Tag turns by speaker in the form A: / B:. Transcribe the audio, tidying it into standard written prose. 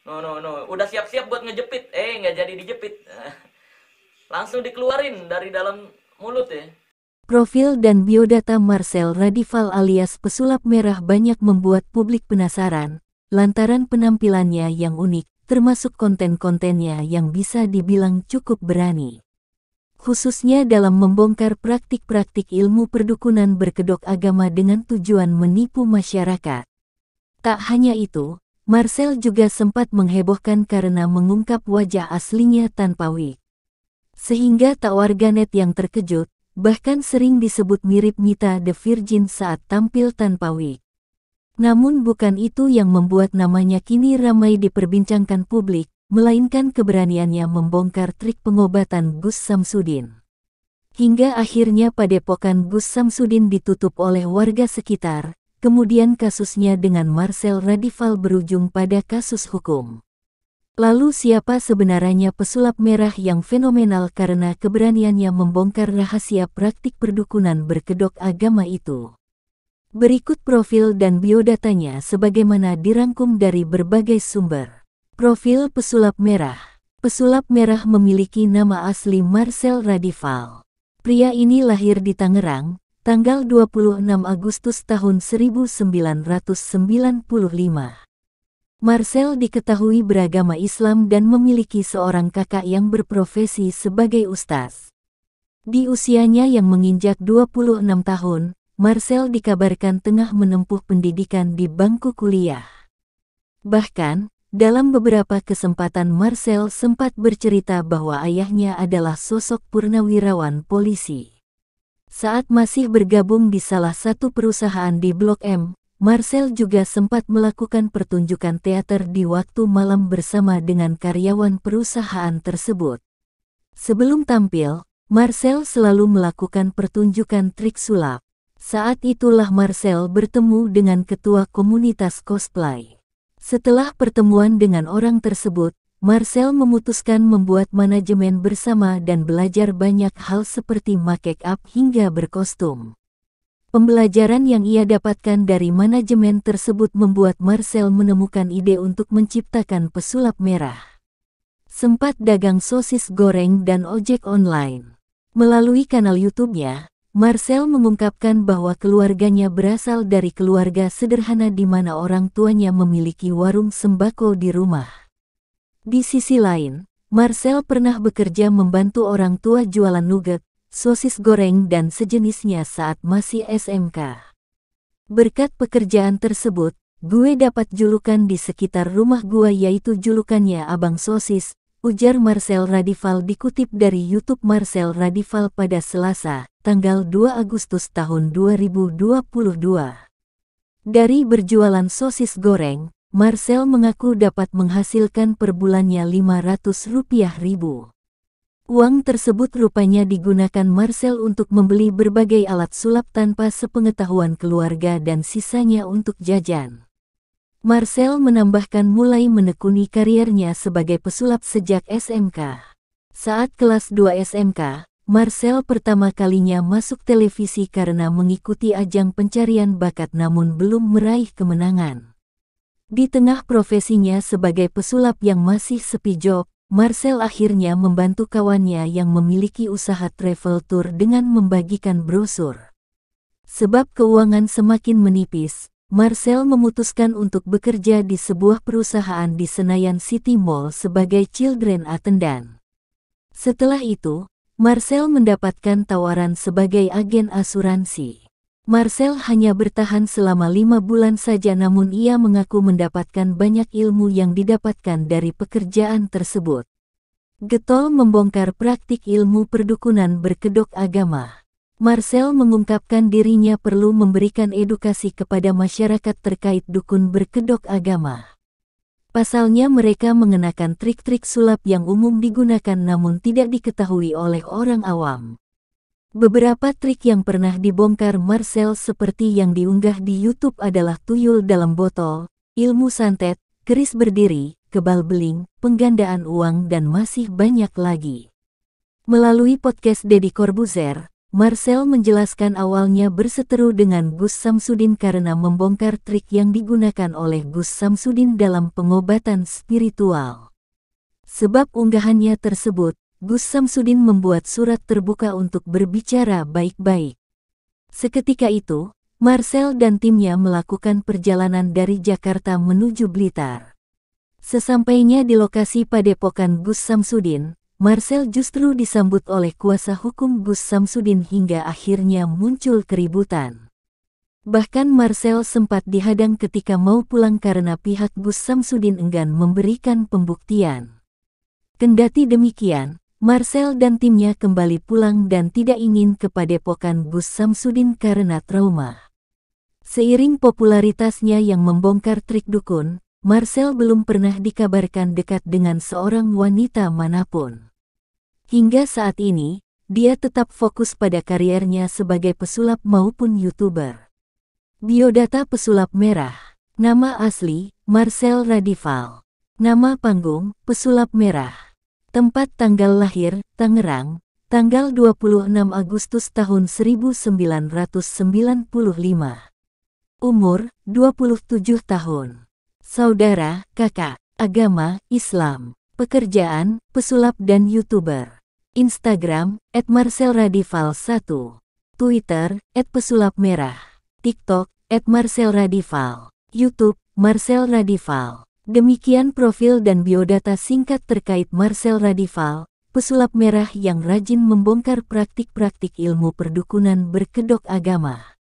A: No, no, no. Udah siap-siap buat ngejepit. Nggak jadi dijepit. Langsung dikeluarin dari dalam mulut ya.
B: Profil dan biodata Marcel Radival alias pesulap merah banyak membuat publik penasaran, lantaran penampilannya yang unik, termasuk konten-kontennya yang bisa dibilang cukup berani. Khususnya dalam membongkar praktik-praktik ilmu perdukunan berkedok agama dengan tujuan menipu masyarakat. Tak hanya itu, Marcel juga sempat menghebohkan karena mengungkap wajah aslinya tanpa wig. Sehingga tak warganet yang terkejut, bahkan sering disebut mirip Mita the Virgin saat tampil tanpa wig. Namun bukan itu yang membuat namanya kini ramai diperbincangkan publik, melainkan keberaniannya membongkar trik pengobatan Gus Samsudin. Hingga akhirnya padepokan Gus Samsudin ditutup oleh warga sekitar, kemudian kasusnya dengan Marcel Radival berujung pada kasus hukum. Lalu siapa sebenarnya pesulap merah yang fenomenal karena keberaniannya membongkar rahasia praktik perdukunan berkedok agama itu? Berikut profil dan biodatanya sebagaimana dirangkum dari berbagai sumber. Profil pesulap merah. Pesulap merah memiliki nama asli Marcel Radival. Pria ini lahir di Tangerang, tanggal 26 Agustus tahun 1995. Marcel diketahui beragama Islam dan memiliki seorang kakak yang berprofesi sebagai ustaz. Di usianya yang menginjak 26 tahun, Marcel dikabarkan tengah menempuh pendidikan di bangku kuliah. Bahkan, dalam beberapa kesempatan Marcel sempat bercerita bahwa ayahnya adalah sosok purnawirawan polisi. Saat masih bergabung di salah satu perusahaan di Blok M, Marcel juga sempat melakukan pertunjukan teater di waktu malam bersama dengan karyawan perusahaan tersebut. Sebelum tampil, Marcel selalu melakukan pertunjukan trik sulap. Saat itulah Marcel bertemu dengan ketua komunitas cosplay. Setelah pertemuan dengan orang tersebut, Marcel memutuskan membuat manajemen bersama dan belajar banyak hal seperti make up hingga berkostum. Pembelajaran yang ia dapatkan dari manajemen tersebut membuat Marcel menemukan ide untuk menciptakan pesulap merah. Sempat dagang sosis goreng dan ojek online. Melalui kanal YouTube-nya, Marcel mengungkapkan bahwa keluarganya berasal dari keluarga sederhana di mana orang tuanya memiliki warung sembako di rumah. Di sisi lain, Marcel pernah bekerja membantu orang tua jualan nugget, sosis goreng dan sejenisnya saat masih SMK. Berkat pekerjaan tersebut, gue dapat julukan di sekitar rumah gue yaitu julukannya Abang Sosis, ujar Marcel Radival dikutip dari YouTube Marcel Radival pada Selasa, tanggal 2 Agustus tahun 2022. Dari berjualan sosis goreng, Marcel mengaku dapat menghasilkan per bulannya Rp500.000. Uang tersebut rupanya digunakan Marcel untuk membeli berbagai alat sulap tanpa sepengetahuan keluarga dan sisanya untuk jajan. Marcel menambahkan mulai menekuni kariernya sebagai pesulap sejak SMK. Saat kelas 2 SMK, Marcel pertama kalinya masuk televisi karena mengikuti ajang pencarian bakat namun belum meraih kemenangan. Di tengah profesinya sebagai pesulap yang masih sepi job, Marcel akhirnya membantu kawannya yang memiliki usaha travel tour dengan membagikan brosur. Sebab keuangan semakin menipis, Marcel memutuskan untuk bekerja di sebuah perusahaan di Senayan City Mall sebagai children attendant. Setelah itu, Marcel mendapatkan tawaran sebagai agen asuransi. Marcel hanya bertahan selama 5 bulan saja namun ia mengaku mendapatkan banyak ilmu yang didapatkan dari pekerjaan tersebut. Getol membongkar praktik ilmu perdukunan berkedok agama. Marcel mengungkapkan dirinya perlu memberikan edukasi kepada masyarakat terkait dukun berkedok agama. Pasalnya mereka mengenakan trik-trik sulap yang umum digunakan namun tidak diketahui oleh orang awam. Beberapa trik yang pernah dibongkar Marcel seperti yang diunggah di YouTube adalah tuyul dalam botol, ilmu santet, keris berdiri, kebal beling, penggandaan uang dan masih banyak lagi. Melalui podcast Deddy Corbuzier, Marcel menjelaskan awalnya berseteru dengan Gus Samsudin karena membongkar trik yang digunakan oleh Gus Samsudin dalam pengobatan spiritual. Sebab unggahannya tersebut, Gus Samsudin membuat surat terbuka untuk berbicara baik-baik. Seketika itu, Marcel dan timnya melakukan perjalanan dari Jakarta menuju Blitar. Sesampainya di lokasi padepokan Gus Samsudin, Marcel justru disambut oleh kuasa hukum Gus Samsudin hingga akhirnya muncul keributan. Bahkan Marcel sempat dihadang ketika mau pulang karena pihak Gus Samsudin enggan memberikan pembuktian. Kendati demikian, Marcel dan timnya kembali pulang dan tidak ingin ke padepokan Gus Samsudin karena trauma. Seiring popularitasnya yang membongkar trik dukun, Marcel belum pernah dikabarkan dekat dengan seorang wanita manapun. Hingga saat ini, dia tetap fokus pada kariernya sebagai pesulap maupun YouTuber. Biodata pesulap merah. Nama asli, Marcel Radival. Nama panggung, pesulap merah. Tempat tanggal lahir, Tangerang, tanggal 26 Agustus tahun 1995. Umur, 27 tahun. Saudara, kakak. Agama, Islam. Pekerjaan, pesulap dan YouTuber. Instagram, @marcelradival1. Twitter, @pesulapmerah. TikTok, @marcelradival. YouTube, Marcel Radival. Demikian profil dan biodata singkat terkait Marcel Radival, pesulap merah yang rajin membongkar praktik-praktik ilmu perdukunan berkedok agama.